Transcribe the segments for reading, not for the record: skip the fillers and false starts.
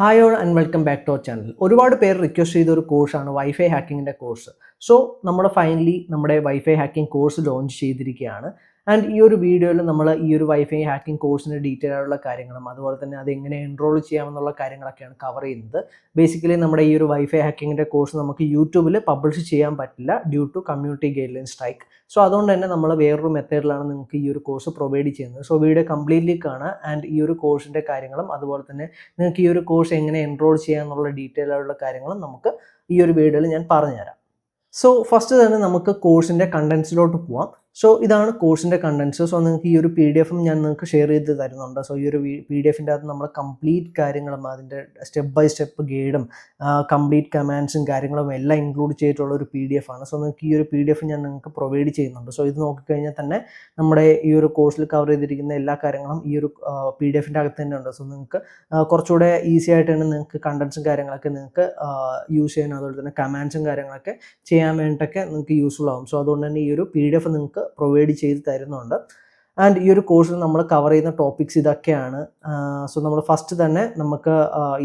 Hi all and welcome back to our channel. ഒരുപാട് പേര് request ചെയ്ത ഒരു കോഴ്സാണ് വൈഫൈ ഹാക്കിങ്ങിൻ്റെ കോഴ്സ്. സോ നമ്മൾ ഫൈനലി നമ്മുടെ വൈഫൈ ഹാക്കിംഗ് കോഴ്സ് ലോഞ്ച് ചെയ്തിരിക്കുകയാണ്. ആൻഡ് ഈ ഒരു വീഡിയോയിൽ നമ്മൾ ഈ ഒരു വൈഫൈ ഹാക്കിംഗ് കോഴ്സിൻ്റെ ഡീറ്റെയിൽ ആയിട്ടുള്ള കാര്യങ്ങളും അതുപോലെ തന്നെ അത് എങ്ങനെ എൻറോൾ ചെയ്യാമെന്നുള്ള കാര്യങ്ങളൊക്കെയാണ് കവർ ചെയ്യുന്നത്. ബേസിക്കലി നമ്മുടെ ഈ ഒരു വൈഫൈ ഹാക്കിങ്ങിൻ്റെ കോഴ്സ് നമുക്ക് യൂട്യൂബിൽ പബ്ലിഷ് ചെയ്യാൻ പറ്റില്ല due to community guideline strike. So അതുകൊണ്ട് തന്നെ നമ്മൾ വേറൊരു മെത്തേഡിലാണ് നിങ്ങൾക്ക് ഈ ഒരു കോഴ്സ് പ്രൊവൈഡ് ചെയ്യുന്നത്. സോ വീഡിയോ കംപ്ലീറ്റ്ലി കാണുക ആൻഡ് ഈ ഒരു കോഴ്സിൻ്റെ കാര്യങ്ങളും അതുപോലെ തന്നെ നിങ്ങൾക്ക് ഈ ഒരു കോഴ്സ് എങ്ങനെ എൻറോൾ ചെയ്യാമെന്നുള്ള ഡീറ്റെയിൽ ആയിട്ടുള്ള കാര്യങ്ങളും നമുക്ക് ഈ ഒരു വീഡിയോയിൽ ഞാൻ പറഞ്ഞുതരാം. സോ ഫസ്റ്റ് തന്നെ നമുക്ക് കോഴ്സിൻ്റെ കണ്ടൻസിലോട്ട് പോവാം. സോ ഇതാണ് കോഴ്സിൻ്റെ കണ്ടൻസ്. സോ നിങ്ങൾക്ക് ഈ ഒരു PDF ഞാൻ നിങ്ങൾക്ക് ഷെയർ ചെയ്ത് തരുന്നുണ്ട്. സോ ഈ ഒരു PDF-ൻ്റെ അകത്ത് നമ്മൾ കംപ്ലീറ്റ് കാര്യങ്ങളും അതിൻ്റെ സ്റ്റെപ്പ് ബൈ സ്റ്റെപ്പ് ഗൈഡും കംപ്ലീറ്റ് കമാൻഡ്സും കാര്യങ്ങളും എല്ലാം ഇൻക്ലൂഡ് ചെയ്തിട്ടുള്ള ഒരു PDF ആണ്. സോ നിങ്ങൾക്ക് ഈ ഒരു PDF ഞാൻ നിങ്ങൾക്ക് പ്രൊവൈഡ് ചെയ്യുന്നുണ്ട്. സോ ഇത് നോക്കിക്കഴിഞ്ഞാൽ തന്നെ നമ്മുടെ ഈ ഒരു കോഴ്സിൽ കവർ ചെയ്തിരിക്കുന്ന എല്ലാ കാര്യങ്ങളും ഈ ഒരു PDF-ൻ്റെ അകത്ത് തന്നെ ഉണ്ട്. സോ നിങ്ങൾക്ക് കുറച്ചുകൂടെ ഈസി ആയിട്ട് തന്നെ നിങ്ങൾക്ക് കണ്ടൻസും കാര്യങ്ങളൊക്കെ നിങ്ങൾക്ക് യൂസ് ചെയ്യാൻ അതുപോലെ തന്നെ കമാൻഡ്സും കാര്യങ്ങളൊക്കെ ചെയ്യാൻ വേണ്ടിയിട്ടൊക്കെ നിങ്ങൾക്ക് യൂസ്ഫുൾ ആകും. സോ അതുകൊണ്ട് തന്നെ ഈ ഒരു PDF നിങ്ങൾക്ക് പ്രൊവൈഡ് ചെയ്ത് തരുന്നുണ്ട്. ആൻഡ് ഈ ഒരു കോഴ്സിൽ നമ്മൾ കവർ ചെയ്യുന്ന ടോപ്പിക്സ് ഇതൊക്കെയാണ്. സോ നമ്മൾ ഫസ്റ്റ് തന്നെ നമുക്ക്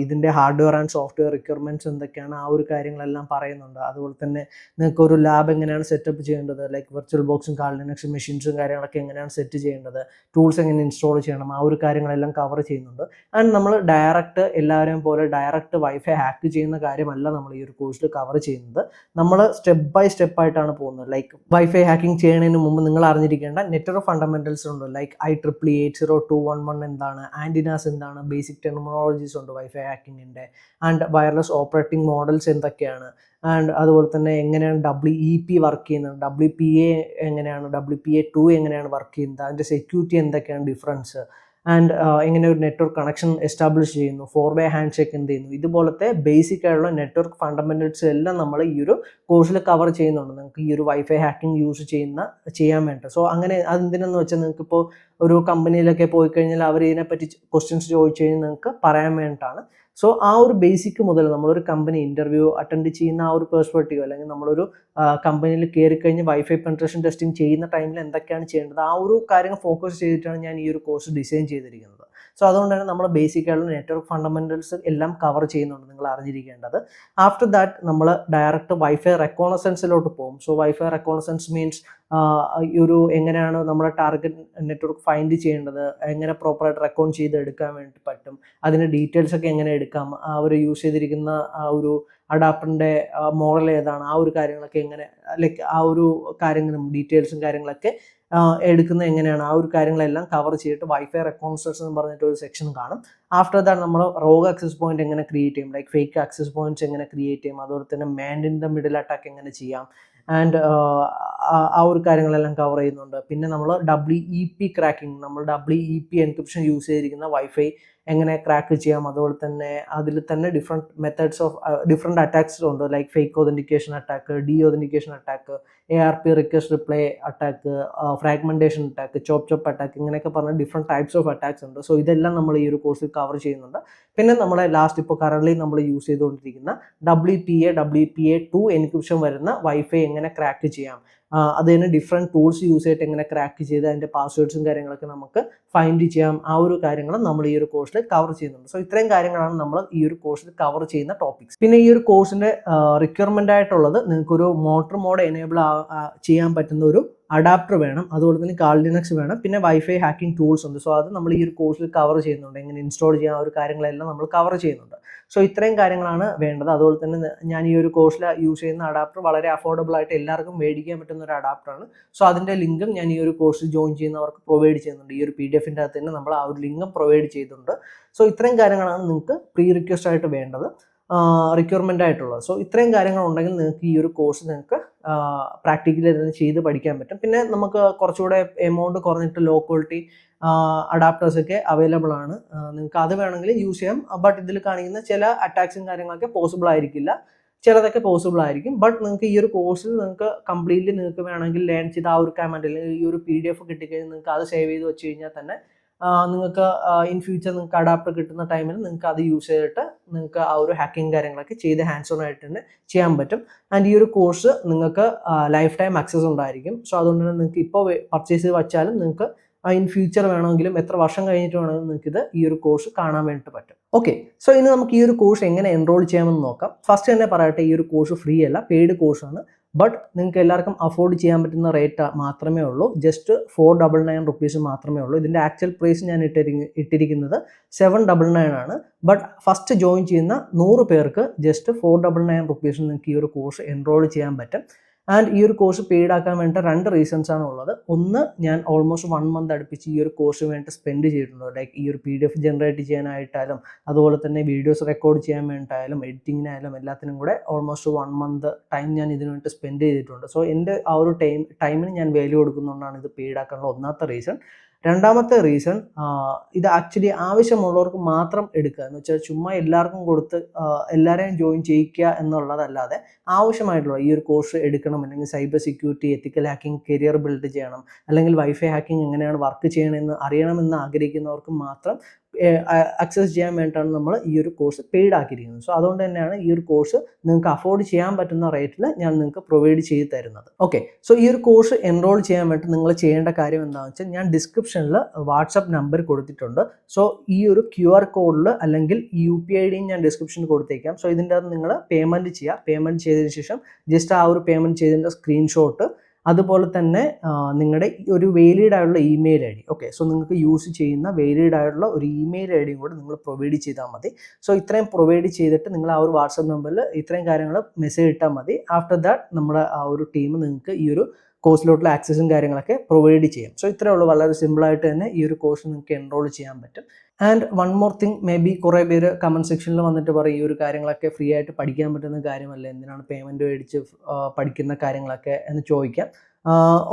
ഇതിൻ്റെ ഹാർഡ്വെയർ ആൻഡ് സോഫ്റ്റ്വെയർ റിക്വയർമെൻറ്റ്സ് എന്തൊക്കെയാണ് ആ ഒരു കാര്യങ്ങളെല്ലാം പറയുന്നുണ്ട്. അതുപോലെ തന്നെ നിങ്ങൾക്ക് ഒരു ലാബ് എങ്ങനെയാണ് സെറ്റപ്പ് ചെയ്യേണ്ടത്, ലൈക്ക് വെർച്വൽ ബോക്സും ലിനക്സ് മെഷീൻസും കാര്യങ്ങളൊക്കെ എങ്ങനെയാണ് സെറ്റ് ചെയ്യേണ്ടത്, ടൂൾസ് എങ്ങനെ ഇൻസ്റ്റാൾ ചെയ്യണം, ആ ഒരു കാര്യങ്ങളെല്ലാം കവർ ചെയ്യുന്നുണ്ട്. ആൻഡ് നമ്മൾ ഡയറക്റ്റ് എല്ലാവരെയും പോലെ ഡയറക്റ്റ് വൈഫൈ ഹാക്ക് ചെയ്യുന്ന കാര്യമല്ല നമ്മൾ ഈ ഒരു കോഴ്സിൽ കവർ ചെയ്യുന്നത്. നമ്മൾ സ്റ്റെപ്പ് ബൈ സ്റ്റെപ്പ് ആയിട്ടാണ് പോകുന്നത്. ലൈക്ക് വൈഫൈ ഹാക്കിംഗ് ചെയ്യുന്നതിന് മുമ്പ് നിങ്ങൾ അറിഞ്ഞിരിക്കേണ്ട നെറ്റ്വർക്ക് ഫണ്ടമെന്റൽസ് ഉണ്ട്. ലൈക്ക് 𝗙𝗵𝗁 802.1.1 എന്താണ്, ആൻറ്റിനാസ് എന്താണ്, ബേസിക് ടെർമിനോളജീസ് ഉണ്ട് വൈഫൈ ഹാക്കിങ്ങിൻ്റെ. ആൻഡ് വയർലെസ് ഓപ്പറേറ്റിംഗ് മോഡൽസ് എന്തൊക്കെയാണ്, ആൻഡ് അതുപോലെ തന്നെ എങ്ങനെയാണ് WEP വർക്ക് ചെയ്യുന്നത്, WPA എങ്ങനെയാണ്, WPA2 എങ്ങനെയാണ് വർക്ക് ചെയ്യുന്നത്, അതിൻ്റെ സെക്യൂരിറ്റി എന്തൊക്കെയാണ് ഡിഫറൻസ്, ആൻഡ് എങ്ങനെ ഒരു നെറ്റ്വർക്ക് കണക്ഷൻ എസ്റ്റാബ്ലിഷ് ചെയ്യുന്നു, 4-way ഹാൻഡ് ഷേക്ക് എന്ത് ചെയ്യുന്നു, ഇതുപോലത്തെ ബേസിക് ആയിട്ടുള്ള നെറ്റ്വർക്ക് ഫണ്ടമെന്റൽസ് എല്ലാം നമ്മൾ ഈ ഒരു കോഴ്സിൽ കവർ ചെയ്യുന്നുണ്ട് നിങ്ങൾക്ക് ഈ ഒരു വൈഫൈ ഹാക്കിംഗ് ചെയ്യാൻ വേണ്ടി. സോ അങ്ങനെ അതെന്തിനെന്ന് വെച്ചാൽ നിങ്ങൾക്ക് ഇപ്പോൾ ഒരു കമ്പനിയിലൊക്കെ പോയി കഴിഞ്ഞാൽ അവർ ഇതിനെപ്പറ്റി ക്വസ്റ്റ്യൻസ് ചോദിച്ചു കഴിഞ്ഞാൽ നിങ്ങൾക്ക് പറയാൻ വേണ്ടിയിട്ടാണ്. സോ ആ ഒരു ബേസിക് മുതൽ നമ്മളൊരു കമ്പനി ഇൻ്റർവ്യൂ അറ്റൻഡ് ചെയ്യുന്ന ആ ഒരു പെർസ്പെക്റ്റീവ്, അല്ലെങ്കിൽ നമ്മളൊരു കമ്പനിയിൽ കയറിക്കഴിഞ്ഞ് വൈഫൈ പെൻട്രേഷൻ ടെസ്റ്റിംഗ് ചെയ്യുന്ന ടൈമിൽ എന്തൊക്കെയാണ് ചെയ്യേണ്ടത്, ആ ഒരു കാര്യം ഫോക്കസ് ചെയ്തിട്ടാണ് ഞാൻ ഈ ഒരു കോഴ്സ് ഡിസൈൻ ചെയ്തിരിക്കുന്നത്. സോ അതുകൊണ്ട് തന്നെ നമ്മൾ ബേസിക് ആയിട്ടുള്ള നെറ്റ്വർക്ക് ഫണ്ടമെന്റൽസ് എല്ലാം കവർ ചെയ്യുന്നുണ്ട്, നിങ്ങൾ അറിഞ്ഞിരിക്കേണ്ടത്. ആഫ്റ്റർ ദാറ്റ് നമ്മൾ ഡയറക്റ്റ് വൈഫൈ റെക്കോണസൻസിലോട്ട് പോകും. സോ വൈഫൈ റെക്കോണസൻസ് മീൻസ് ഈ ഒരു എങ്ങനെയാണ് നമ്മുടെ ടാർഗറ്റ് നെറ്റ്വർക്ക് ഫൈൻഡ് ചെയ്യേണ്ടത്, എങ്ങനെ പ്രോപ്പറായിട്ട് റെക്കോൺ ചെയ്ത് എടുക്കാൻ വേണ്ടി പറ്റും, അതിൻ്റെ ഡീറ്റെയിൽസ് ഒക്കെ എങ്ങനെ എടുക്കാം, അവർ യൂസ് ചെയ്തിരിക്കുന്ന ആ ഒരു അഡാപ്റ്ററിൻ്റെ മോഡൽ ഏതാണ്, ആ ഒരു കാര്യങ്ങളൊക്കെ എങ്ങനെ, ലൈക്ക് ആ ഒരു കാര്യങ്ങളും ഡീറ്റെയിൽസും കാര്യങ്ങളൊക്കെ എടുക്കുന്ന എങ്ങനെയാണ്, ആ ഒരു കാര്യങ്ങളെല്ലാം കവർ ചെയ്തിട്ട് വൈഫൈ റെക്കോൺസൻസ് എന്ന് പറഞ്ഞിട്ട് ഒരു സെക്ഷൻ കാണും. ആഫ്റ്റർ ദാറ്റ് നമ്മൾ റോഗ് ആക്സസ് പോയിന്റ് എങ്ങനെ ക്രിയേറ്റ് ചെയ്യും, ലൈക്ക് ഫേക്ക് ആക്സസ് പോയിന്റ്സ് എങ്ങനെ ക്രിയേറ്റ് ചെയ്യും, അതുപോലെ തന്നെ man in the middle attack എങ്ങനെ ചെയ്യാം, ആൻഡ് ആ ഒരു കാര്യങ്ങളെല്ലാം കവർ ചെയ്യുന്നുണ്ട്. പിന്നെ നമ്മൾ WEP ക്രാക്കിംഗ്, നമ്മൾ WEP എൻക്രിപ്ഷൻ യൂസ് ചെയ്തിരിക്കുന്ന വൈഫൈ എങ്ങനെ ക്രാക്ക് ചെയ്യാം, അതുപോലെ തന്നെ അതിൽ തന്നെ ഡിഫറെൻറ്റ് അറ്റാക്സ് ഉണ്ട്, like fake authentication attack, authentication attack, ARP request reply attack, fragmentation attack, chop attack, ഇങ്ങനെയൊക്കെ പറഞ്ഞ ഡിഫറെൻറ്റ് ടൈപ്സ് ഓഫ് അറ്റാക്സ് ഉണ്ട്. സോ ഇതെല്ലാം നമ്മൾ ഈ ഒരു കോഴ്സിൽ കവർ ചെയ്യുന്നുണ്ട്. പിന്നെ നമ്മളെ ലാസ്റ്റ് ഇപ്പോൾ കറൻ്റ്ലി നമ്മൾ യൂസ് ചെയ്തുകൊണ്ടിരിക്കുന്ന WPA2 എൻക്രിപ്ഷൻ വരുന്ന വൈഫൈ എങ്ങനെ ക്രാക്ക് ചെയ്യാം, അത് തന്നെ ഡിഫറെൻറ്റ് ടൂൾസ് യൂസ് ചെയ്തിട്ട് എങ്ങനെ ക്രാക്ക് ചെയ്ത് അതിൻ്റെ പാസ്വേഡ്സും കാര്യങ്ങളൊക്കെ നമുക്ക് ഫൈൻഡ് ചെയ്യാം, ആ ഒരു കാര്യങ്ങളും നമ്മൾ ഈ ഒരു കോഴ്സിൽ കവർ ചെയ്യുന്നുണ്ട്. സോ ഇത്രയും കാര്യങ്ങളാണ് നമ്മൾ ഈ ഒരു കോഴ്സിൽ കവർ ചെയ്യുന്ന ടോപ്പിക്സ്. പിന്നെ ഈ ഒരു കോഴ്സിൻ്റെ റിക്വയർമെൻ്റ് ആയിട്ടുള്ളത് നിങ്ങൾക്കൊരു മോട്ടർ മോഡ് എനേബിൾ ചെയ്യാൻ പറ്റുന്ന ഒരു അഡാപ്റ്റർ വേണം, അതുപോലെ തന്നെ ലിനക്സ് വേണം, പിന്നെ വൈഫൈ ഹാക്കിംഗ് ടൂൾസ് ഉണ്ട്. സോ അത് നമ്മൾ ഈ ഒരു കോഴ്സിൽ കവർ ചെയ്യുന്നുണ്ട്, എങ്ങനെ ഇൻസ്റ്റാൾ ചെയ്യാൻ, ആ ഒരു കാര്യങ്ങളെല്ലാം നമ്മൾ കവർ ചെയ്യുന്നുണ്ട്. സോ ഇത്രയും കാര്യങ്ങളാണ് വേണ്ടത്. അതുപോലെ തന്നെ ഞാൻ ഈ ഒരു കോഴ്സിൽ യൂസ് ചെയ്യുന്ന അഡാപ്റ്റർ വളരെ അഫോർഡബിൾ ആയിട്ട് എല്ലാവർക്കും മേടിക്കാൻ പറ്റുന്ന ഒരു അഡാപ്റ്ററാണ്. സോ അതിൻ്റെ ലിങ്കും ഞാൻ ഈ ഒരു കോഴ്സിൽ ജോയിൻ ചെയ്യുന്നവർക്ക് പ്രൊവൈഡ് ചെയ്യുന്നുണ്ട്. ഈ ഒരു PDF-ൻ്റെ അകത്ത് തന്നെ നമ്മൾ ആ ഒരു ലിങ്കും പ്രൊവൈഡ് ചെയ്തിട്ടുണ്ട്. സോ ഇത്രയും കാര്യങ്ങളാണ് നിങ്ങൾക്ക് പ്രീ റിക്വസ്റ്റ് ആയിട്ട് വേണ്ടത്, റിക്വയർമെൻ്റ് ആയിട്ടുള്ളത്. സോ ഇത്രയും കാര്യങ്ങൾ ഉണ്ടെങ്കിൽ നിങ്ങൾക്ക് ഈ ഒരു കോഴ്സ് നിങ്ങൾക്ക് പ്രാക്ടിക്കലി തന്നെ ചെയ്ത് പഠിക്കാൻ പറ്റും. പിന്നെ നമുക്ക് കുറച്ചുകൂടെ എമൗണ്ട് കുറഞ്ഞിട്ട് ലോ ക്വാളിറ്റി അഡാപ്റ്റേഴ്സ് ഒക്കെ അവൈലബിൾ ആണ്, നിങ്ങൾക്ക് അത് വേണമെങ്കിൽ യൂസ് ചെയ്യാം. ബട്ട് ഇതിൽ കാണിക്കുന്ന ചില അറ്റാക്സും കാര്യങ്ങളൊക്കെ പോസിബിൾ ആയിരിക്കില്ല, ചിലതൊക്കെ പോസിബിൾ ആയിരിക്കും. ബട്ട് നിങ്ങൾക്ക് ഈ ഒരു കോഴ്സിൽ നിങ്ങൾക്ക് കംപ്ലീറ്റ്ലി നിങ്ങൾക്ക് വേണമെങ്കിൽ ലേൺ ചെയ്ത് ആ ഒരു കമാൻഡിൽ ഈ ഒരു PDF കിട്ടിക്കഴിഞ്ഞാൽ നിങ്ങൾക്ക് അത് സേവ് ചെയ്ത് വെച്ച് കഴിഞ്ഞാൽ തന്നെ നിങ്ങൾക്ക് ഇൻ ഫ്യൂച്ചർ നിങ്ങൾക്ക് അഡാപ്റ്റർ കിട്ടുന്ന ടൈമിൽ നിങ്ങൾക്ക് അത് യൂസ് ചെയ്തിട്ട് നിങ്ങൾക്ക് ആ ഒരു ഹാക്കിംഗ് കാര്യങ്ങളൊക്കെ ചെയ്ത് ഹാൻഡ്സ് ഓൺ ആയിട്ട് തന്നെ ചെയ്യാൻ പറ്റും. ആൻഡ് ഈ ഒരു കോഴ്സ് നിങ്ങൾക്ക് ലൈഫ് ടൈം ആക്സസ് ഉണ്ടായിരിക്കും. സോ അതുകൊണ്ട് തന്നെ നിങ്ങൾക്ക് ഇപ്പോൾ പർച്ചേസ് ചെയ്ത് വെച്ചാലും നിങ്ങൾക്ക് ഇൻ ഫ്യൂച്ചർ വേണമെങ്കിലും എത്ര വർഷം കഴിഞ്ഞിട്ട് വേണമെങ്കിലും നിങ്ങൾക്ക് ഇത് ഈ ഒരു കോഴ്സ് കാണാൻ വേണ്ടിയിട്ട് പറ്റും. ഓക്കെ, സോ ഇനി നമുക്ക് ഈ ഒരു കോഴ്സ് എങ്ങനെ എൻറോൾ ചെയ്യാമെന്ന് നോക്കാം. ഫസ്റ്റ് തന്നെ പറയട്ടെ, ഈ ഒരു കോഴ്സ് ഫ്രീ അല്ല, പെയ്ഡ് കോഴ്സാണ്. ബട്ട് നിങ്ങൾക്ക് എല്ലാവർക്കും അഫോർഡ് ചെയ്യാൻ പറ്റുന്ന റേറ്റ് മാത്രമേ ഉള്ളൂ. ജസ്റ്റ് 499 റുപ്പീസ് മാത്രമേ ഉള്ളൂ. ഇതിൻ്റെ ആക്ച്വൽ പ്രൈസ് ഞാൻ ഇട്ടിരിക്കുന്നത് 799 ആണ്. ബട്ട് ഫസ്റ്റ് ജോയിൻ ചെയ്യുന്ന 100 പേർക്ക് ജസ്റ്റ് 499 റുപ്പീസിന് നിങ്ങൾക്ക് ഈ ഒരു കോഴ്സ് എൻറോൾ ചെയ്യാൻ പറ്റും. ആൻഡ് ഈ ഒരു കോഴ്സ് പെയ്ഡ് ആക്കാൻ വേണ്ട 2 റീസൺസ് ആണ് ഉള്ളത്. ഒന്ന്, ഞാൻ ഓൾമോസ്റ്റ് 1 മന്ത് അടുപ്പിച്ച് ഈ ഒരു കോഴ്സ് വേണ്ടി സ്പെൻഡ് ചെയ്തിട്ടുണ്ട്. ലൈക്ക് ഈ ഒരു PDF ജനറേറ്റ് ചെയ്യാനായിട്ടായാലും അതുപോലെ തന്നെ വീഡിയോസ് റെക്കോർഡ് ചെയ്യാൻ വേണ്ടിയിട്ടായാലും എഡിറ്റിങ്ങിനായാലും എല്ലാത്തിനും കൂടെ ഓൾമോസ്റ്റ് 1 മന്ത് ടൈം ഞാൻ ഇതിനു വേണ്ടി സ്പെൻഡ് ചെയ്തിട്ടുണ്ട്. സോ എൻ്റെ ആ ഒരു ടൈമിന് ഞാൻ വാല്യൂ കൊടുക്കുന്നതുകൊണ്ടാണ് ഇത് പെയ്ഡ് ആക്കാനുള്ള ഒന്നാമത്തെ റീസൺ. രണ്ടാമത്തെ റീസൺ, ഇത് ആക്ച്വലി ആവശ്യമുള്ളവർക്ക് മാത്രം എടുക്കുക എന്ന് വെച്ചാൽ ചുമ്മാ എല്ലാവർക്കും കൊടുത്ത് എല്ലാവരെയും ജോയിൻ ചെയ്യിക്കുക എന്നുള്ളതല്ലാതെ ആവശ്യമായിട്ടുള്ള ഈ ഒരു കോഴ്സ് എടുക്കണം, അല്ലെങ്കിൽ സൈബർ സെക്യൂരിറ്റി, എത്തിക്കൽ ഹാക്കിംഗ് കരിയർ ബിൽഡ് ചെയ്യണം, അല്ലെങ്കിൽ വൈഫൈ ഹാക്കിംഗ് എങ്ങനെയാണ് വർക്ക് ചെയ്യണമെന്ന് അറിയണമെന്ന് ആഗ്രഹിക്കുന്നവർക്ക് മാത്രം ആക്സസ് ചെയ്യാൻ വേണ്ടിയിട്ടാണ് നമ്മൾ ഈ ഒരു കോഴ്സ് പെയ്ഡ് ആക്കിയിരിക്കുന്നത്. സോ അതുകൊണ്ട് തന്നെയാണ് ഈ ഒരു കോഴ്സ് നിങ്ങൾക്ക് അഫോർഡ് ചെയ്യാൻ പറ്റുന്ന റേറ്റിൽ ഞാൻ നിങ്ങൾക്ക് പ്രൊവൈഡ് ചെയ്ത് തരുന്നത്. ഓക്കെ, സോ ഈ ഒരു കോഴ്സ് എൻറോൾ ചെയ്യാൻ വേണ്ടി നിങ്ങൾ ചെയ്യേണ്ട കാര്യം എന്താണെന്ന് വെച്ചാൽ, ഞാൻ ഡിസ്ക്രിപ്ഷനിൽ വാട്സപ്പ് നമ്പർ കൊടുത്തിട്ടുണ്ട്. സോ ഈ ഒരു QR കോഡിൽ അല്ലെങ്കിൽ UPI ഞാൻ ഡിസ്ക്രിപ്ഷനിൽ കൊടുത്തേക്കാം. സോ ഇതിൻ്റെ അകത്ത് നിങ്ങൾ പേയ്മെൻറ്റ് ചെയ്യുക. പേയ്മെൻറ്റ് ചെയ്തതിന് ശേഷം ജസ്റ്റ് ആ ഒരു പേയ്മെൻറ്റ് ചെയ്തതിൻ്റെ സ്ക്രീൻഷോട്ട്, അതുപോലെ തന്നെ നിങ്ങളുടെ ഒരു വാലിഡ് ആയിട്ടുള്ള ഇമെയിൽ ID. ഓക്കെ, സോ നിങ്ങൾക്ക് യൂസ് ചെയ്യുന്ന വാലിഡ് ആയിട്ടുള്ള ഒരു ഇമെയിൽ IDയും കൂടെ നിങ്ങൾ പ്രൊവൈഡ് ചെയ്താൽ മതി. സോ ഇത്രയും പ്രൊവൈഡ് ചെയ്തിട്ട് നിങ്ങൾ ആ ഒരു വാട്സപ്പ് നമ്പറിൽ ഇത്രയും കാര്യങ്ങൾ മെസ്സേജ് ഇട്ടാൽ മതി. ആഫ്റ്റർ ദാറ്റ് നമ്മുടെ ആ ഒരു ടീം നിങ്ങൾക്ക് ഈ ഒരു കോഴ്സിലോട്ടുള്ള ആക്സസും കാര്യങ്ങളൊക്കെ പ്രൊവൈഡ് ചെയ്യും. സോ ഇത്രയേ ഉള്ളൂ. വളരെ സിമ്പിളായിട്ട് തന്നെ ഈ ഒരു കോഴ്സ് നിങ്ങൾക്ക് എൻറോൾ ചെയ്യാൻ പറ്റും. And one more thing, may be കുറേ പേര് കമൻറ്റ് സെക്ഷനിൽ വന്നിട്ട് പറയും ഈ ഒരു കാര്യങ്ങളൊക്കെ ഫ്രീ ആയിട്ട് പഠിക്കാൻ പറ്റുന്ന കാര്യമല്ല, എന്തിനാണ് പേയ്മെൻറ്റ് മേടിച്ച് പഠിക്കുന്ന കാര്യങ്ങളൊക്കെ എന്ന് ചോദിക്കാം.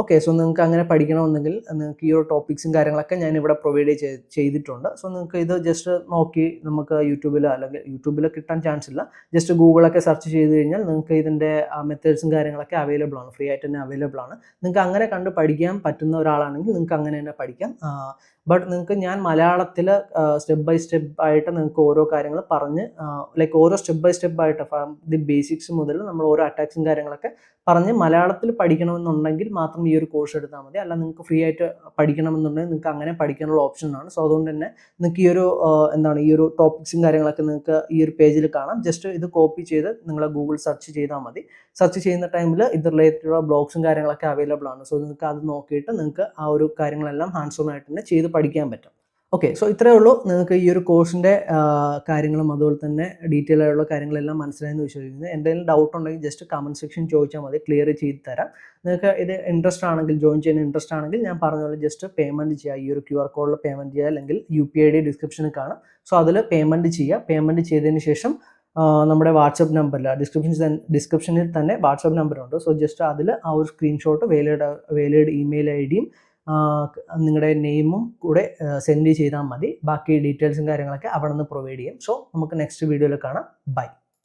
ഓക്കെ, സോ നിങ്ങൾക്ക് അങ്ങനെ പഠിക്കണമെന്നെങ്കിൽ നിങ്ങൾക്ക് ഈ ഒരു ടോപ്പിക്സും കാര്യങ്ങളൊക്കെ ഞാൻ ഇവിടെ പ്രൊവൈഡ് ചെയ്തിട്ടുണ്ട്. സോ നിങ്ങൾക്ക് ഇത് ജസ്റ്റ് നോക്കി നമുക്ക് യൂട്യൂബിലോ അല്ലെങ്കിൽ യൂട്യൂബിൽ കിട്ടാൻ ചാൻസ് ഇല്ല, ജസ്റ്റ് ഗൂഗിളൊക്കെ സെർച്ച് ചെയ്ത് കഴിഞ്ഞാൽ നിങ്ങൾക്ക് ഇതിൻ്റെ മെത്തേഡ്സും കാര്യങ്ങളൊക്കെ അവൈലബിൾ ആണ്, ഫ്രീ ആയിട്ട് തന്നെ അവൈലബിൾ ആണ്. നിങ്ങൾക്ക് അങ്ങനെ കണ്ട് പഠിക്കാൻ പറ്റുന്ന ഒരാളാണെങ്കിൽ നിങ്ങൾക്ക് അങ്ങനെ തന്നെ പഠിക്കാം. ബട്ട് നിങ്ങൾക്ക് ഞാൻ മലയാളത്തിൽ സ്റ്റെപ്പ് ബൈ സ്റ്റെപ്പ് ആയിട്ട് നിങ്ങൾക്ക് ഓരോ കാര്യങ്ങൾ പറഞ്ഞ് ലൈക്ക് ഓരോ സ്റ്റെപ്പ് ബൈ സ്റ്റെപ്പ് ആയിട്ട് ദി ബേസിക്സ് മുതൽ നമ്മൾ ഓരോ അറ്റാക്സും കാര്യങ്ങളൊക്കെ പറഞ്ഞ് മലയാളത്തിൽ പഠിക്കണമെന്നുണ്ടെങ്കിൽ മാത്രം ഈ ഒരു കോഴ്സ് എടുത്താൽ മതി. അല്ല, നിങ്ങൾക്ക് ഫ്രീ ആയിട്ട് പഠിക്കണമെന്നുണ്ടെങ്കിൽ നിങ്ങൾക്ക് അങ്ങനെ പഠിക്കാനുള്ള ഓപ്ഷനാണ്. സോ അതുകൊണ്ട് തന്നെ നിങ്ങൾക്ക് ഈ ഒരു ഈ ഒരു ടോപ്പിക്സും കാര്യങ്ങളൊക്കെ നിങ്ങൾക്ക് ഈ ഒരു പേജിൽ കാണാം. ജസ്റ്റ് ഇത് കോപ്പി ചെയ്ത് നിങ്ങൾ ഗൂഗിൾ സെർച്ച് ചെയ്താൽ മതി. സെർച്ച് ചെയ്യുന്ന ടൈമിൽ ഇത് റിലേറ്റഡ് ബ്ലോഗ്സും കാര്യങ്ങളൊക്കെ അവൈലബിൾ ആണ്. സോ നിങ്ങൾക്ക് അത് നോക്കിയിട്ട് നിങ്ങൾക്ക് ആ ഒരു കാര്യങ്ങളെല്ലാം ഹാൻഡ്സ് ഓൺ ആയിട്ട് തന്നെ ചെയ്ത് പഠിക്കാൻ പറ്റും. ഓക്കെ, സോ ഇത്രയേ ഉള്ളൂ. നിങ്ങൾക്ക് ഈ ഒരു കോഴ്സിൻ്റെ കാര്യങ്ങളും അതുപോലെ തന്നെ ഡീറ്റെയിൽ ആയിട്ടുള്ള കാര്യങ്ങളെല്ലാം മനസ്സിലായെന്ന് വിശ്വസിക്കുന്നു. എന്തെങ്കിലും ഡൗട്ട് ഉണ്ടെങ്കിൽ ജസ്റ്റ് കമൻറ്റ് സെക്ഷൻ ചോദിച്ചാൽ മതി, ക്ലിയർ ചെയ്ത് തരാം. നിങ്ങൾക്ക് ഇത് ഇൻട്രസ്റ്റ് ആണെങ്കിൽ, ജോയിൻ ചെയ്യാൻ ഇൻട്രസ്റ്റ് ആണെങ്കിൽ ഞാൻ പറഞ്ഞ പോലെ ജസ്റ്റ് പേയ്മെൻറ്റ് ചെയ്യുക. ഈ ഒരു QR കോഡിൽ പേയ്മെൻറ്റ് ചെയ്യുക, അല്ലെങ്കിൽ UPI ID ഡിസ്ക്രിപ്ഷനിൽ കാണാം. സോ അതിൽ പേയ്മെൻറ്റ് ചെയ്യുക. പേയ്മെൻറ്റ് ചെയ്തതിന് ശേഷം നമ്മുടെ വാട്സപ്പ് നമ്പറിൽ ഡിസ്ക്രിപ്ഷനിൽ തന്നെ വാട്സപ്പ് നമ്പറുണ്ട്. സോ ജസ്റ്റ് അതിൽ ആ ഒരു സ്ക്രീൻഷോട്ട് വാലിഡ് ഇമെയിൽ IDയും നിങ്ങളുടെ നെയിമും കൂടെ സെൻഡ് ചെയ്താൽ മതി. ബാക്കി ഡീറ്റെയിൽസും കാര്യങ്ങളൊക്കെ അവിടെ നിന്ന് പ്രൊവൈഡ് ചെയ്യും. സോ നമുക്ക് നെക്സ്റ്റ് വീഡിയോയിൽ കാണാം. ബൈ.